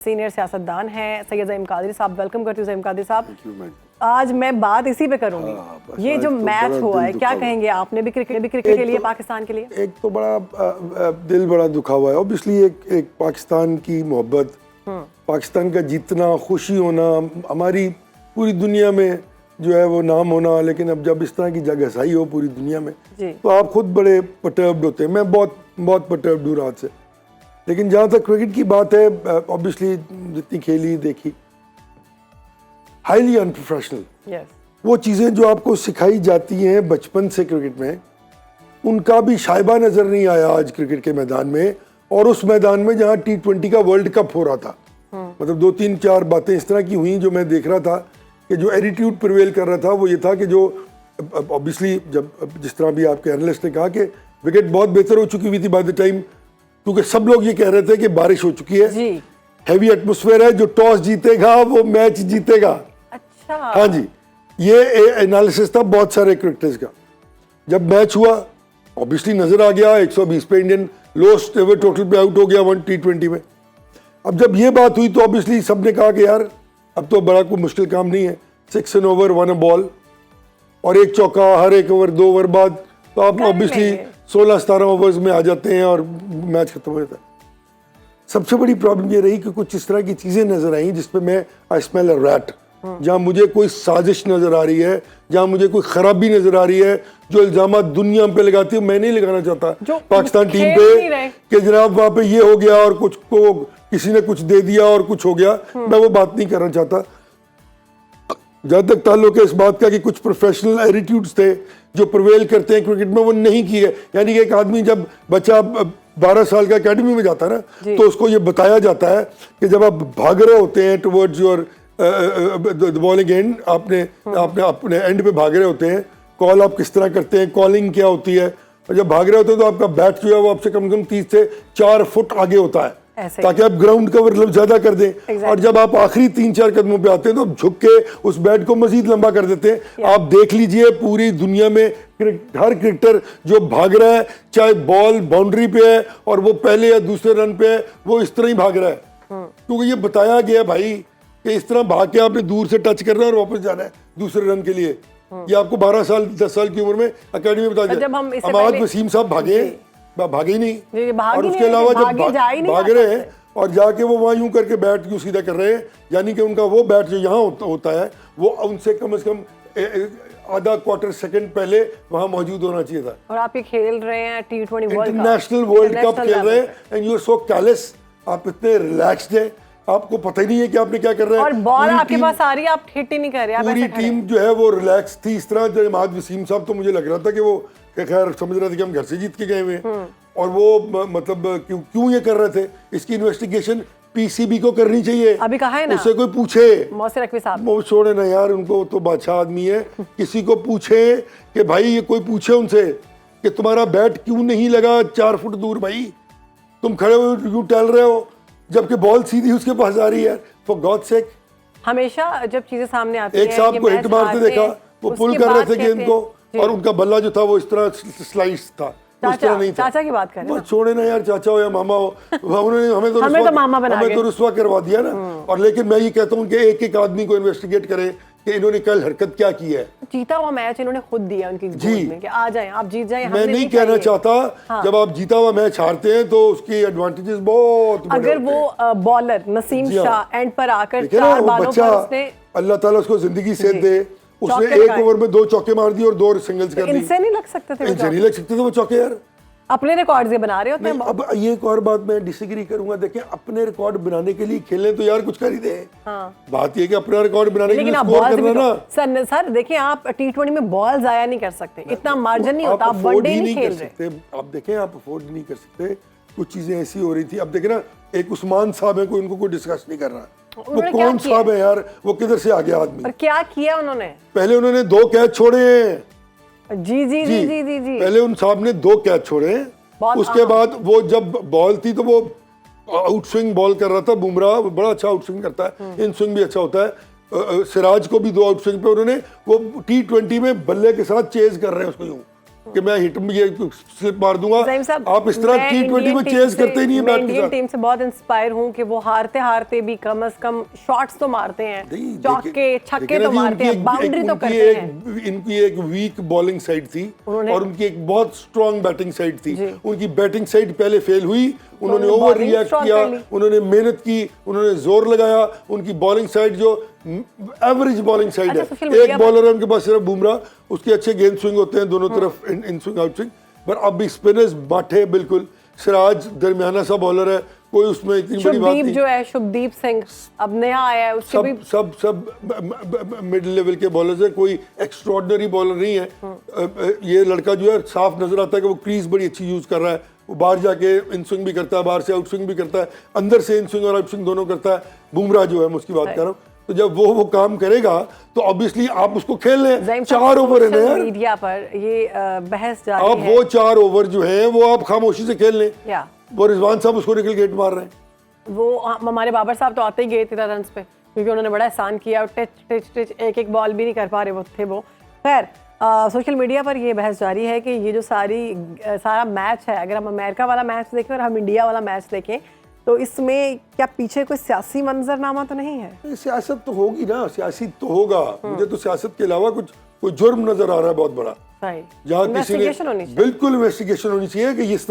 Senior सियासतदान हैं सैयद ज़हीम कादरी साहब। वेलकम करती हूँ ज़हीम कादरी साहब। आज मैं बात इसी पे करूंगी। ये जो मैच हुआ है, क्या कहेंगे? आपने भी क्रिकेट के लिए, पाकिस्तान के लिए एक तो बड़ा दिल बड़ा दुखा हुआ है। ऑब्वियसली एक पाकिस्तान की मोहब्बत, पाकिस्तान का जीतना, खुशी होना, हमारी पूरी दुनिया में जो है वो नाम होना। लेकिन अब जब इस तरह की जगहसाई हो पूरी दुनिया में तो आप खुद बड़े पर्टर्ब्ड होते हैं। मैं बहुत पर्टर्ब्ड हूँ रात से। लेकिन जहाँ तक क्रिकेट की बात है, ऑब्वियसली जितनी खेली देखी, हाईली अनप्रोफेशनल। वो चीज़ें जो आपको सिखाई जाती हैं बचपन से क्रिकेट में, उनका भी शायबा नज़र नहीं आया आज क्रिकेट के मैदान में। और उस मैदान में जहाँ T20 का वर्ल्ड कप हो रहा था, मतलब 2-3-4 बातें इस तरह की हुई जो मैं देख रहा था कि जो एटीट्यूड प्रिवेल कर रहा था वो ये था कि जो ऑब्वियसली जब जिस तरह भी आपके एनालिस्ट ने कहा कि विकेट बहुत बेहतर हो चुकी हुई थी बाय द टाइम, क्योंकि सब लोग ये कह रहे थे कि बारिश हो चुकी है, हैवी एटमॉस्फेयर है, जो टॉस जीतेगा वो मैच जीतेगा। अच्छा। हाँ जी, ये एनालिसिस था बहुत सारे क्रिकेटर्स का। जब मैच हुआ ऑब्वियसली नजर आ गया 120 पे इंडियन लोएस्ट एवर टोटल पे आउट हो गया 1 T20 में। अब जब ये बात हुई तो ऑब्वियसली सबने कहा कि यार अब तो बड़ा कोई मुश्किल काम नहीं है, 6 एन ओवर 1 बॉल और एक चौका हर एक ओवर 2 ओवर बाद, तो आप ऑब्वियसली 16-17 ओवर्स में आ जाते हैं और मैच खत्म हो जाता है। सबसे बड़ी प्रॉब्लम ये रही कि कुछ इस तरह की चीजें नजर आई जिसपे मैं आई स्मेल अ रैट, जहां मुझे कोई साजिश नजर आ रही है, जहां मुझे कोई खराबी नजर आ रही है, जो इल्जाम दुनिया पे लगाती है मैं नहीं लगाना चाहता पाकिस्तान टीम पे कि जनाब वहां पे ये हो गया और कुछ को किसी ने कुछ दे दिया और कुछ हो गया। मैं वो बात नहीं करना चाहता। जहां तक ताल्लुक है इस बात का कि कुछ प्रोफेशनल एटीट्यूड्स थे जो प्रिवेल करते हैं क्रिकेट में, वो नहीं किए। यानी कि एक आदमी जब बच्चा 12 साल का एकेडमी में जाता है ना, तो उसको ये बताया जाता है कि जब आप भाग रहे होते हैं टुवर्ड्स योर बॉलिंग एंड, आपने अपने एंड पे भाग रहे होते हैं, कॉल आप किस तरह करते हैं, कॉलिंग क्या होती है, और जब भाग रहे होते हैं तो आपका बैट जो है वो आपसे कम से कम 30 से 4 फुट आगे होता है ताकि आप ग्राउंड कवर ज्यादा कर दें। और जब आप आखिरी 3-4 कदमों पे आते हैं तो झुक के उस बैट को मजीद लंबा कर देते हैं। आप देख लीजिए पूरी दुनिया में हर क्रिकेटर जो भाग रहा है, चाहे बॉल बाउंड्री पे है और वो पहले या दूसरे रन पे है, वो इस तरह ही भाग रहा है, क्योंकि ये बताया गया भाई कि इस तरह भाग के आपने दूर से टच करना है और वापस जाना है दूसरे रन के लिए। ये आपको 12 साल 10 साल की उम्र में अकेडमी में बता दिया। अमाद वसीम साहब भागे ही नहीं, और उसके अलावा जब भाग रहे हैं और जाके वो वहाँ यूं करके बैट क्यों सीधा कर रहे हैं, यानी कि उनका वो बैट जो यहाँ होता है वो उनसे कम से कम आधा क्वार्टर सेकंड पहले वहाँ मौजूद होना चाहिए था। और आप ये खेल रहे हैं T20 इंटरनेशनल वर्ल्ड कप खेल रहे हैं एंड यू आर सो कैलेस, आप इतने रिलैक्स्ड हैं, आपको पता ही नहीं है कि आपने क्या कर रहे हैं। और बॉल आपके पास आ रही है, आप हिट ही नहीं कर रहे। पूरी टीम जो है वो रिलैक्स थी। इस तरह जो अमाद वसीम साहब तो मुझे लग रहा था कि वो खैर समझ रहे थे कि हम घर से जीत के गए हुए हैं, और वो मतलब क्यों ये कर रहे थे, इसकी इन्वेस्टिगेशन पीसीबी को करनी चाहिए। अभी कहा है ना, उससे कोई पूछे। मौसिर रखवी साहब वो छोड़े ना यार, उनको तो बादशाह आदमी है। किसी को पूछे कि भाई ये कोई पूछे उनसे कि तुम्हारा बैट क्यों नहीं लगा 4 फुट दूर, भाई तुम खड़े हो क्यों टहल रहे हो जबकि बॉल सीधी उसके पास आ रही है। फॉर गॉड सेक, हमेशा जब चीजें सामने आती हैं, एक साहब को हिट मारते देखा, वो पुल कर रहे थे गेंद को और उनका बल्ला जो था वो इस तरह स्लाइस था, चाचा, नहीं चाचा की बात करें, छोड़े ना यार, चाचा हो या मामा हो, उन्होंने हमें तो रुस्वा करवा दिया ना। और लेकिन मैं ये कहता हूँ कि एक एक आदमी को इन्वेस्टिगेट करे कि इन्होंने कल हरकत क्या की है। जीता हुआ मैच इन्होंने खुद दिया उनकी गोद में कि आ जाएं, आप जीत जाएं। मैं नहीं कहना चाहता जब आप जीता हुआ मैच हारते हैं तो उसकी एडवांटेजेस बहुत बड़े अगर वो बॉलर नसीम शाह एंड पर आकर 4 बालों पर उसने, अल्लाह ताला उसको जिंदगी सेहत दे, उसने 1 ओवर में 2 चौके मार दिए और 2 सिंगल्स कर दी। इनसे नहीं लग सकते थे, इनसे नहीं लग सकते थे वो चौके यार। अपने रिकॉर्ड बना रहे होते हैं। अब ये एक और बात मैं डिसएग्री करूंगा, देखें अपने रिकॉर्ड बनाने के लिए खेलें तो यार कुछ कर ही दे। बात ये कि अपना रिकॉर्ड बनाने के लिए स्कोर करना ना। सर देखिए, आप T20 में बॉल जाया नहीं कर सकते, इतना मार्जिन नहीं होता, आप वनडे नहीं खेल रहे। आप देखें, आप अफोर्ड नहीं कर सकते। कुछ चीजें ऐसी हो रही थी। अब देखें ना, एक उस्मान साहब है, कोई उनको कोई डिस्कस नहीं कर रहा। वो कौन साहब है यार, वो किधर से आ गया आदमी? और क्या किया उन्होंने? पहले उन्होंने 2 कैच छोड़े हैं। जी जी जी जी जी जी, पहले उन साहब ने 2 कैच छोड़े हैं। उसके बाद वो जब बॉल थी तो वो आउट स्विंग बॉल कर रहा था। बुमराह बड़ा अच्छा आउट स्विंग करता है, इन स्विंग भी अच्छा होता है। सिराज को भी 2 आउट स्विंग पे उन्होंने वो T20 में बल्ले के साथ चेज कर रहे हैं उसको यूं कि मैं हिट में ये स्लिप मार दूंगा। ज़हीम साहब, आप इस तरह मैं T20 में इंडियन चेज टीम करते ही नहीं है मैं बैट के इंडियन साथ। टीम से बहुत इंस्पायर हूँ कि वो हारते हारते भी कम से कम शॉट्स तो मारते हैं, नहीं, चौके छक्के तो मारते हैं, बाउंड्री तो करते हैं। इनकी एक वीक बॉलिंग साइड थी उन्होंने- और उनकी एक बहुत स्ट्रांग बैटिंग साइड थी। जी। उनकी बैटिंग साइड पहले फेल हुई, उन्होंने उन्होंने ओवर bowling रिएक्ट strong किया, कर ली। उन्होंने मेहनत की, उन्होंने जोर लगाया। उनकी बॉलिंग साइड जो एवरेज बॉलिंग साइड अच्छा, है, सोशल मीडिया एक बॉलर है उनके पास सिर्फ बुमराह, उसके अच्छे गेंद स्विंग होते हैं दोनों तरफ, इन स्विंग आउट स्विंग, पर अब भी स्पिनर्स बांटे बिल्कुल। सिराज दरमियाना सा बॉलर है, कोई उसमें इतनी बड़ी बात शुभदीप नहीं। जो है, शुभदीप सिंह अब नया आया है, उसके भी सब मिडिल लेवल के बॉलर्स हैं, कोई एक्स्ट्रॉर्डनरी बॉलर नहीं है। ये लड़का जो है साफ नजर आता है कि वो क्रीज बड़ी अच्छी यूज कर रहा है। वो बाहर जाके इन स्विंग भी करता है, बाहर से आउट स्विंग भी करता है, अंदर से इन स्विंग और आउट स्विंग दोनों करता है। बुमराह जो है मैं उसकी बात कर रहा हूँ, तो जब वो काम करेगा तो ऑब्वियसली आप उसको खेल लें। ज़हीम 4 ओवर है ना सोशल यार, मीडिया पर ये बहस जारी आप है। वो 4 ओवर जो है वो आप खामोशी से खेल लें। या वो रिजवान साहब उसको निकल गेट मार रहे हैं। वो हमारे बाबर साहब तो आते ही गए थे रन पे, क्योंकि उन्होंने बड़ा एहसान किया और टच एक बॉल भी नहीं कर पा रहे वो थे वो। खैर सोशल मीडिया पर ये बहस जारी है कि ये जो सारा मैच है, अगर हम अमेरिका वाला मैच देखें और हम इंडिया वाला मैच देखें, तो इसमें क्या पीछे कोई सियासी मंजरनामा तो नहीं है? सियासत तो होगी ना, सियासी तो होगा। मुझे तो सियासत के अलावा कोई जुर्म नजर आ रहा है बहुत बड़ा, सही जहाँ किसी ने इन्वेस्टिगेशन होनी चाहिए। बिल्कुल इन्वेस्टिगेशन होनी चाहिए कि इस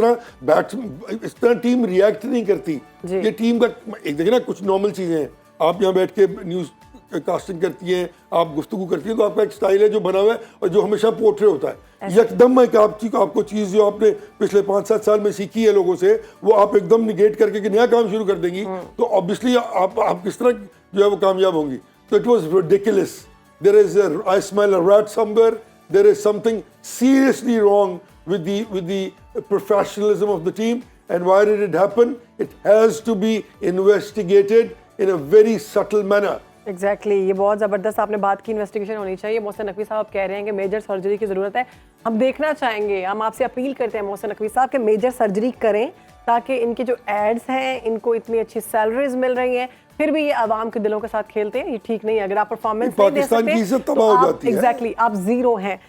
तरह टीम रिएक्ट नहीं करती। जी। ये टीम का एक देखिए ना, कुछ नॉर्मल चीजें हैं। आप यहाँ बैठ के न्यूज कास्टिंग करती हैं, आप गुफ्तगू करती हैं, तो आपका एक स्टाइल है जो बना हुआ है और जो हमेशा पोर्ट्रे होता है। यकदम एक आपको चीज जो आपने पिछले 5-7 साल में सीखी है लोगों से, वो आप एकदम निगेट करके कि नया काम शुरू कर देंगी, तो ऑब्वियसली आप किस तरह जो है वो कामयाब होंगी। तो it was ridiculous. There is I smell a rat somewhere. There is something seriously wrong with the professionalism of the team. And why did it happen? It has to be investigated in a very subtle manner. Exactly ये बहुत ज़बरदस्त आपने बात की, investigation होनी चाहिए। मोहसिन नकवी साहब कह रहे हैं कि मेजर सर्जरी की ज़रूरत है। हम देखना चाहेंगे, हम आपसे अपील करते हैं मोहसिन नकवी साहब कि मेजर सर्जरी करें, ताकि इनके जो एड्स हैं, इनको इतनी अच्छी सैलरीज मिल रही हैं, फिर भी ये आवाम के दिलों के साथ खेलते हैं। ये ठीक नहीं है। अगर आप परफॉर्मेंस नहीं दे पाकिस्तान सकते की इज्जत तो तबाह हो आप जाती है। एग्जैक्टली आप जीरो हैं।